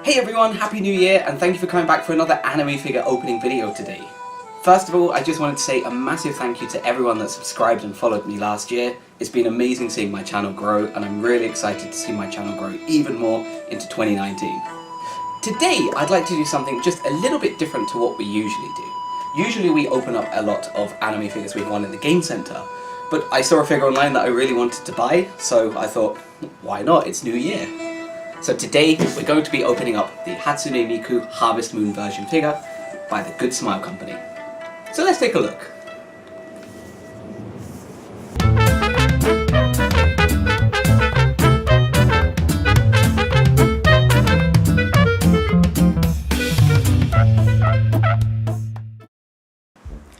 Hey everyone, Happy New Year, and thank you for coming back for another anime figure opening video today. First of all, I just wanted to say a massive thank you to everyone that subscribed and followed me last year. It's been amazing seeing my channel grow, and I'm really excited to see my channel grow even more into 2019. Today, I'd like to do something just a little bit different to what we usually do. Usually we open up a lot of anime figures we've won in the game center, but I saw a figure online that I really wanted to buy, so I thought, why not? It's New Year. So today, we're going to be opening up the Hatsune Miku Harvest Moon version figure by the Good Smile Company. So let's take a look.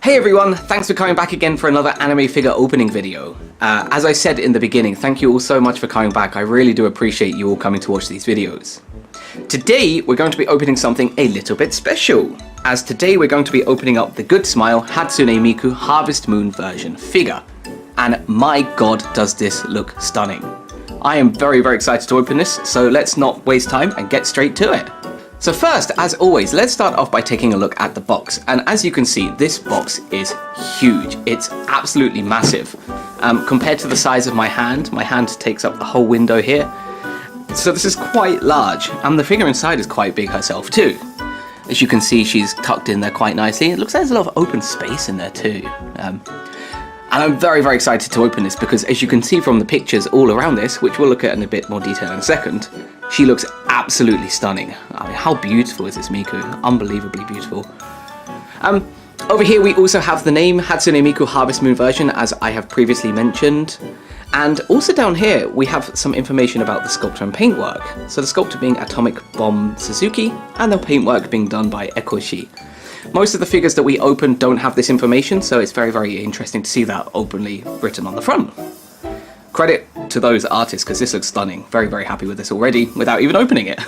Hey everyone, thanks for coming back again for another anime figure opening video. As I said in the beginning, thank you all so much for coming back. I really do appreciate you all coming to watch these videos. Today we're going to be opening something a little bit special, as today we're going to be opening up the Good Smile Hatsune Miku Harvest Moon version figure. And my god, does this look stunning. I am very excited to open this, so let's not waste time and get straight to it. So first, as always, let's start off by taking a look at the box. And as you can see, this box is huge. It's absolutely massive. Compared to the size of my hand takes up the whole window here. So this is quite large, and the figure inside is quite big herself too. As you can see, she's tucked in there quite nicely. It looks like there's a lot of open space in there too. And I'm very excited to open this because, as you can see from the pictures all around this, which we'll look at in a bit more detail in a second, she looks absolutely stunning. I mean, how beautiful is this Miku? Unbelievably beautiful. Over here we also have the name Hatsune Miku Harvest Moon version, as I have previously mentioned. And also down here we have some information about the sculptor and paintwork. So the sculptor being Atomic Bomb Suzuki, and the paintwork being done by Ekoshi. Most of the figures that we open don't have this information, so it's very interesting to see that openly written on the front. Credit to those artists, because this looks stunning. Very happy with this already, without even opening it.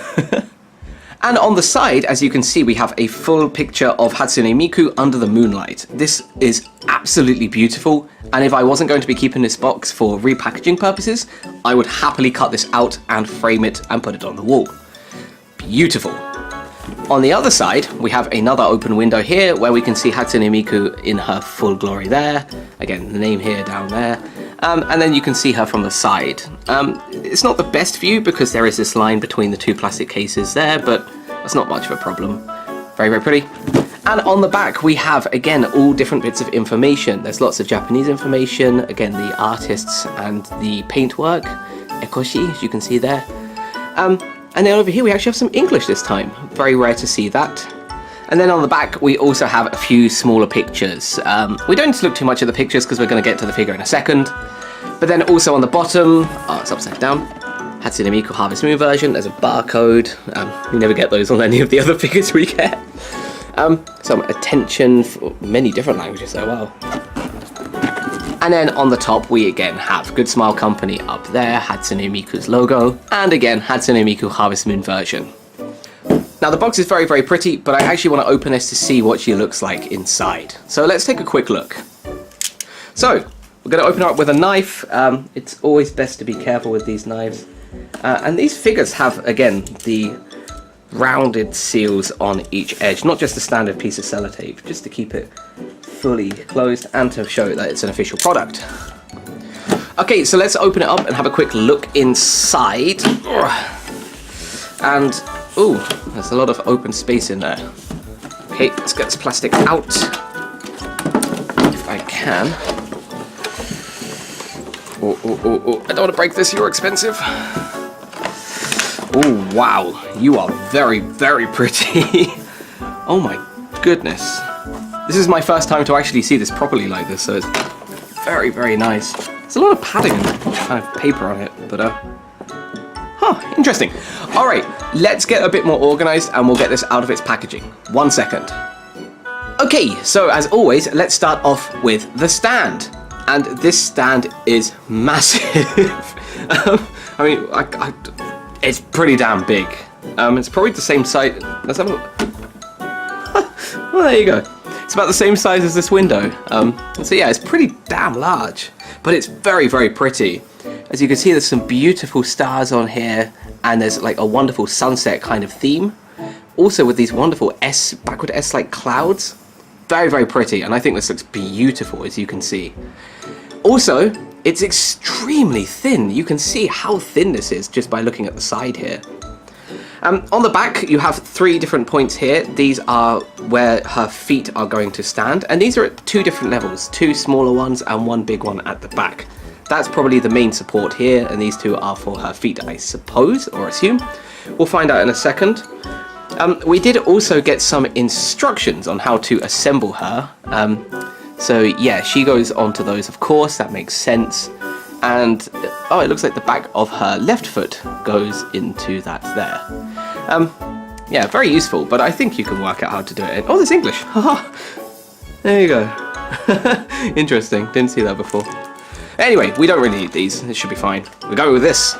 And on the side, as you can see, we have a full picture of Hatsune Miku under the moonlight. This is absolutely beautiful, and if I wasn't going to be keeping this box for repackaging purposes, I would happily cut this out and frame it and put it on the wall. Beautiful. On the other side, we have another open window here where we can see Hatsune Miku in her full glory there. Again, the name here down there. And then you can see her from the side. It's not the best view because there is this line between the two plastic cases there, but that's not much of a problem. Very pretty. And on the back, we have, again, all different bits of information. There's lots of Japanese information, again, the artists and the paintwork, Ekoshi, as you can see there. And then over here we actually have some English this time. Very rare to see that. And then on the back we also have a few smaller pictures. We don't need to look too much at the pictures because we're going to get to the figure in a second. But then also on the bottom, oh, it's upside down, Hatsune Miku Harvest Moon version. There's a barcode. We never get those on any of the other figures we get. Some attention for many different languages, so wow. And then on the top we again have Good Smile Company up there, Hatsune Miku's logo, and again Hatsune Miku Harvest Moon version. Now the box is very pretty, but I actually want to open this to see what she looks like inside. So let's take a quick look. So we're going to open her up with a knife. It's always best to be careful with these knives. And these figures have, again, the rounded seals on each edge, not just a standard piece of sellotape, just to keep it fully closed and to show that it's an official product. Okay, so let's open it up and have a quick look inside. And ooh, there's a lot of open space in there. Okay, let's get this plastic out if I can. Oh, I don't want to break this, you're expensive. Oh wow, you are very pretty. Oh my goodness. This is my first time to actually see this properly like this, so it's very nice. There's a lot of padding and kind of paper on it, but huh, interesting. Alright, let's get a bit more organized and we'll get this out of its packaging. 1 second. Okay, so as always, let's start off with the stand. And this stand is massive. I mean, it's pretty damn big. It's probably the same size. Let's have a look. Well, there you go. It's about the same size as this window. So yeah, it's pretty damn large, but it's very pretty. As you can see, there's some beautiful stars on here, and there's like a wonderful sunset kind of theme. Also with these wonderful backward S-like clouds. Very, very pretty, and I think this looks beautiful, as you can see. Also, it's extremely thin. You can see how thin this is just by looking at the side here. On the back, you have 3 different points here. These are where her feet are going to stand, and these are at 2 different levels, 2 smaller ones and 1 big one at the back. That's probably the main support here, and these 2 are for her feet, I suppose, or assume. We'll find out in a second. We did also get some instructions on how to assemble her. So yeah, she goes onto those, of course, that makes sense. And, oh, it looks like the back of her left foot goes into that there. Yeah, very useful, but I think you can work out how to do it. Oh, there's English. There you go. Interesting, didn't see that before. Anyway, we don't really need these, it should be fine. We'll go with this.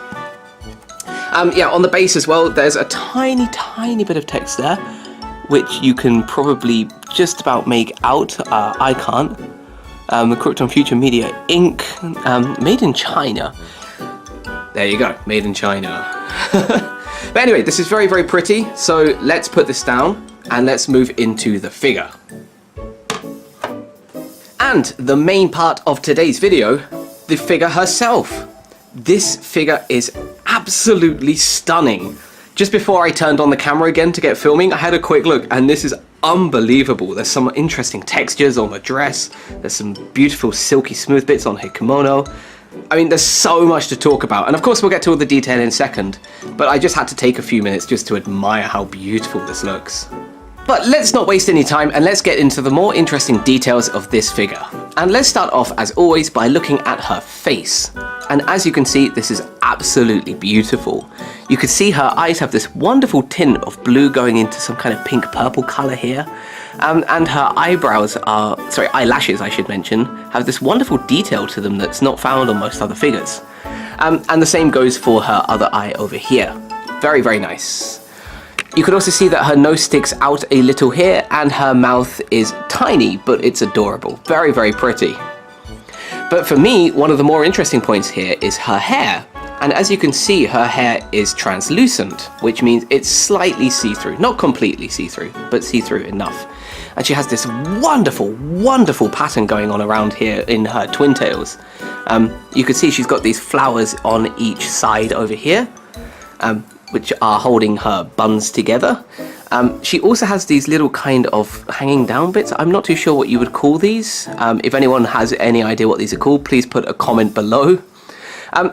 Yeah, on the base as well, there's a tiny, tiny bit of text there, which you can probably just about make out. I can't. The Krypton Future Media Inc. Made in China. There you go, made in China. But anyway, this is very, very pretty. So let's put this down and let's move into the figure. And the main part of today's video, the figure herself. This figure is absolutely stunning. Just before I turned on the camera again to get filming, I had a quick look and this is unbelievable. There's some interesting textures on the dress. There's some beautiful silky smooth bits on her kimono. I mean, there's so much to talk about. And of course we'll get to all the detail in a second, but I just had to take a few minutes just to admire how beautiful this looks. But let's not waste any time and let's get into the more interesting details of this figure. And let's start off, as always, by looking at her face. And as you can see, this is absolutely beautiful. You can see her eyes have this wonderful tint of blue going into some kind of pink purple color here. And her eyebrows are, eyelashes I should mention, have this wonderful detail to them that's not found on most other figures. And the same goes for her other eye over here. Very, very nice. You can also see that her nose sticks out a little here and her mouth is tiny, but it's adorable. Very, very pretty. But for me, one of the more interesting points here is her hair. And as you can see, her hair is translucent, which means it's slightly see-through. Not completely see-through, but see-through enough. And she has this wonderful, wonderful pattern going on around here in her twin tails. You can see she's got these flowers on each side over here, which are holding her buns together. She also has these little kind of hanging down bits. I'm not too sure what you would call these. If anyone has any idea what these are called, please put a comment below.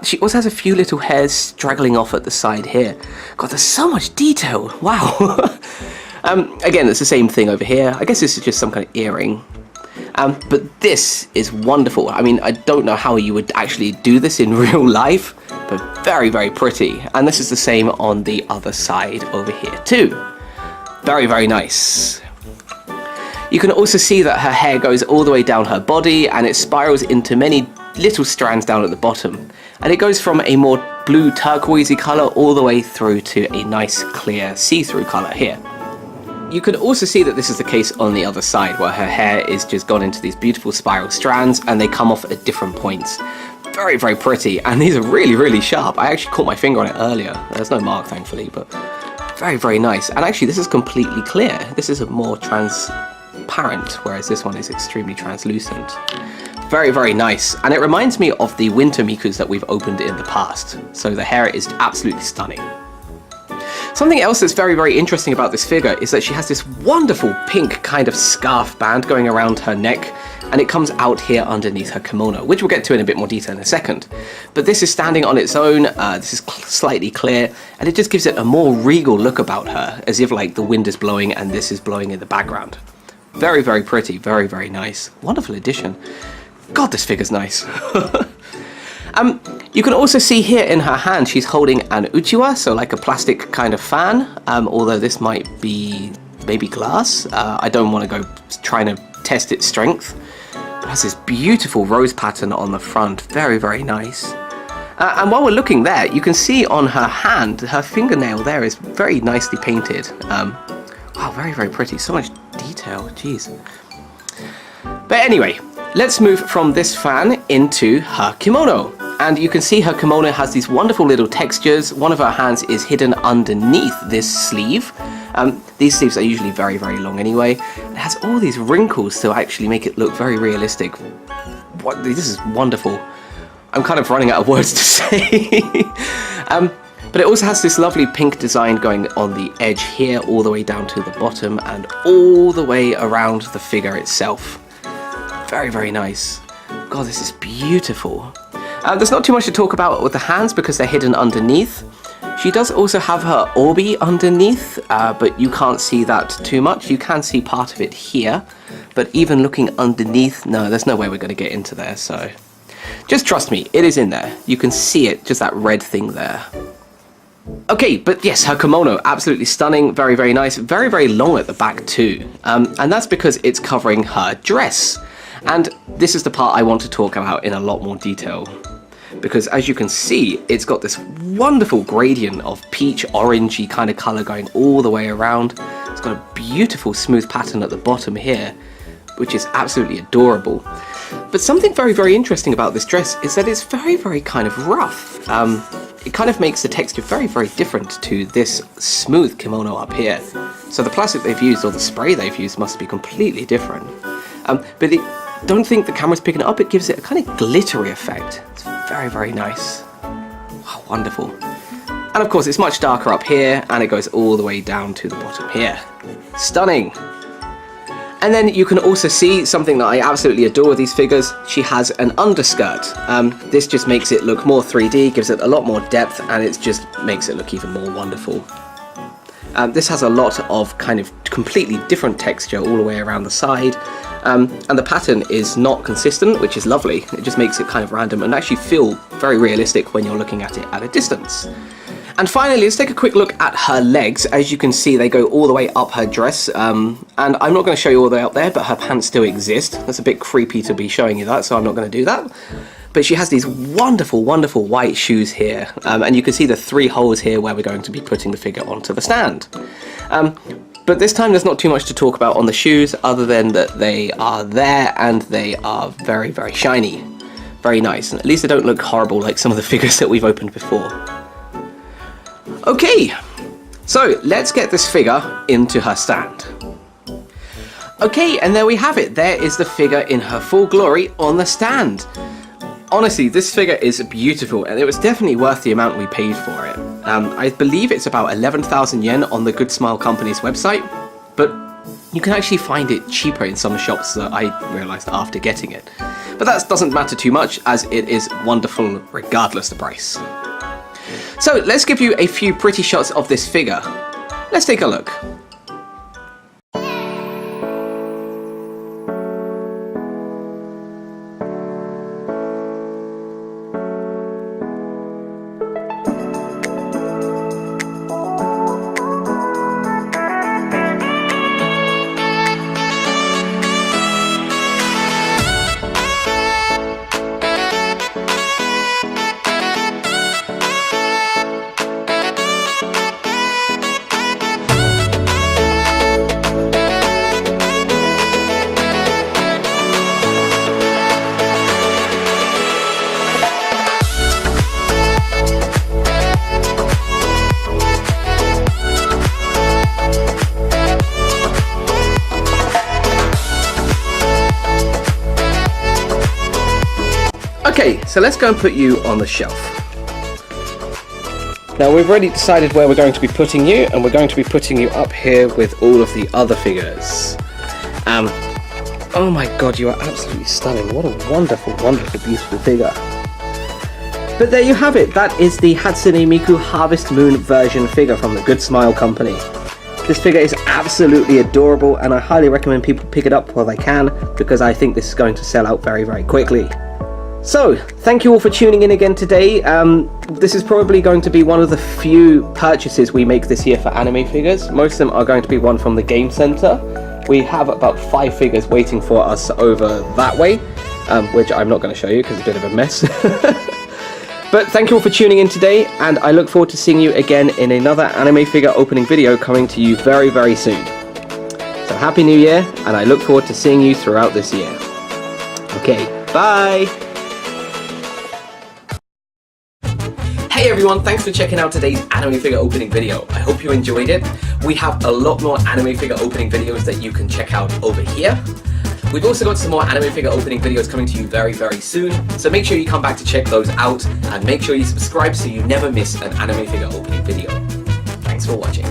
She also has a few little hairs straggling off at the side here. God, there's so much detail. Wow. Again, it's the same thing over here. I guess this is just some kind of earring. But this is wonderful. I mean, I don't know how you would actually do this in real life, but very, very pretty. And this is the same on the other side over here too. Very, very nice. You can also see that her hair goes all the way down her body and it spirals into many little strands down at the bottom. And it goes from a more blue turquoisey color all the way through to a nice clear see-through color here. You can also see that this is the case on the other side, where her hair is just gone into these beautiful spiral strands and they come off at different points. Very, very pretty, and these are really, really sharp. I actually caught my finger on it earlier. There's no mark, thankfully, but very, very nice. And actually, this is completely clear. This is a more transparent, whereas this one is extremely translucent. Very, very nice. And it reminds me of the Winter Mikus that we've opened in the past. So the hair is absolutely stunning. Something else that's very, very interesting about this figure is that she has this wonderful pink kind of scarf band going around her neck, and it comes out here underneath her kimono, which we'll get to in a bit more detail in a second. But this is standing on its own, this is slightly clear, and it just gives it a more regal look about her, as if like the wind is blowing and this is blowing in the background. Very, very pretty, very, very nice. Wonderful addition. God, this figure's nice. You can also see here in her hand she's holding an uchiwa, so like a plastic kind of fan, although this might be maybe glass. I don't want to go trying to test its strength. But it has this beautiful rose pattern on the front, very, very nice. And while we're looking there, you can see on her hand, her fingernail there is very nicely painted. Wow, very, very pretty, so much detail, jeez. But anyway, let's move from this fan into her kimono. And you can see her kimono has these wonderful little textures. One of her hands is hidden underneath this sleeve. These sleeves are usually very, very long anyway. It has all these wrinkles to actually make it look very realistic. This is wonderful. I'm kind of running out of words to say. But it also has this lovely pink design going on the edge here, all the way down to the bottom and all the way around the figure itself. Very, very nice. God, this is beautiful. There's not too much to talk about with the hands because they're hidden underneath. She does also have her orbi underneath, but you can't see that too much. You can see part of it here, but even looking underneath, no, there's no way we're going to get into there, so just trust me, it is in there. You can see it, just that red thing there. Okay, but yes, her kimono, absolutely stunning, very, very nice, very, very long at the back too. And that's because it's covering her dress. And this is the part I want to talk about in a lot more detail. Because as you can see, it's got this wonderful gradient of peach orangey kind of color going all the way around. It's got a beautiful smooth pattern at the bottom here, which is absolutely adorable. But something very, very interesting about this dress is that it's very, very kind of rough. It kind of makes the texture very, very different to this smooth kimono up here. So the plastic they've used or the spray they've used must be completely different. But don't think the camera's picking it up, it gives it a kind of glittery effect. It's very, very nice. Wow, wonderful. And of course it's much darker up here and it goes all the way down to the bottom here. Stunning. And then you can also see something that I absolutely adore with these figures. She has an underskirt. This just makes it look more 3D, gives it a lot more depth, and it just makes it look even more wonderful. This has a lot of kind of completely different texture all the way around the side. And the pattern is not consistent, which is lovely. It just makes it kind of random and actually feel very realistic when you're looking at it at a distance. And finally, let's take a quick look at her legs. As you can see, they go all the way up her dress. And I'm not going to show you all the way up there, but her pants still exist. That's a bit creepy to be showing you that, so I'm not going to do that. But she has these wonderful, wonderful white shoes here. And you can see the 3 holes here where we're going to be putting the figure onto the stand. But this time there's not too much to talk about on the shoes other than that they are there and they are very, very shiny. Very nice. And at least they don't look horrible like some of the figures that we've opened before. Okay, so let's get this figure into her stand. Okay, and there we have it. There is the figure in her full glory on the stand. Honestly, this figure is beautiful and it was definitely worth the amount we paid for it. I believe it's about 11,000 yen on the Good Smile Company's website, but you can actually find it cheaper in some shops that I realised after getting it. But that doesn't matter too much as it is wonderful regardless the price. So let's give you a few pretty shots of this figure. Let's take a look. Okay, so let's go and put you on the shelf. Now we've already decided where we're going to be putting you, and we're going to be putting you up here with all of the other figures. Oh my god, you are absolutely stunning. What a wonderful, wonderful, beautiful figure. But there you have it. That is the Hatsune Miku Harvest Moon version figure from the Good Smile Company. This figure is absolutely adorable, and I highly recommend people pick it up while they can, because I think this is going to sell out very, very quickly. So, thank you all for tuning in again today. This is probably going to be one of the few purchases we make this year for anime figures. Most of them are going to be one from the game center. We have about 5 figures waiting for us over that way, which I'm not going to show you because it's a bit of a mess. But thank you all for tuning in today, and I look forward to seeing you again in another anime figure opening video coming to you very, very soon. So Happy New Year, and I look forward to seeing you throughout this year. Okay, bye! Hey everyone, thanks for checking out today's anime figure opening video. I hope you enjoyed it. We have a lot more anime figure opening videos that you can check out over here. We've also got some more anime figure opening videos coming to you very, very soon, so make sure you come back to check those out, and make sure you subscribe so you never miss an anime figure opening video. Thanks for watching.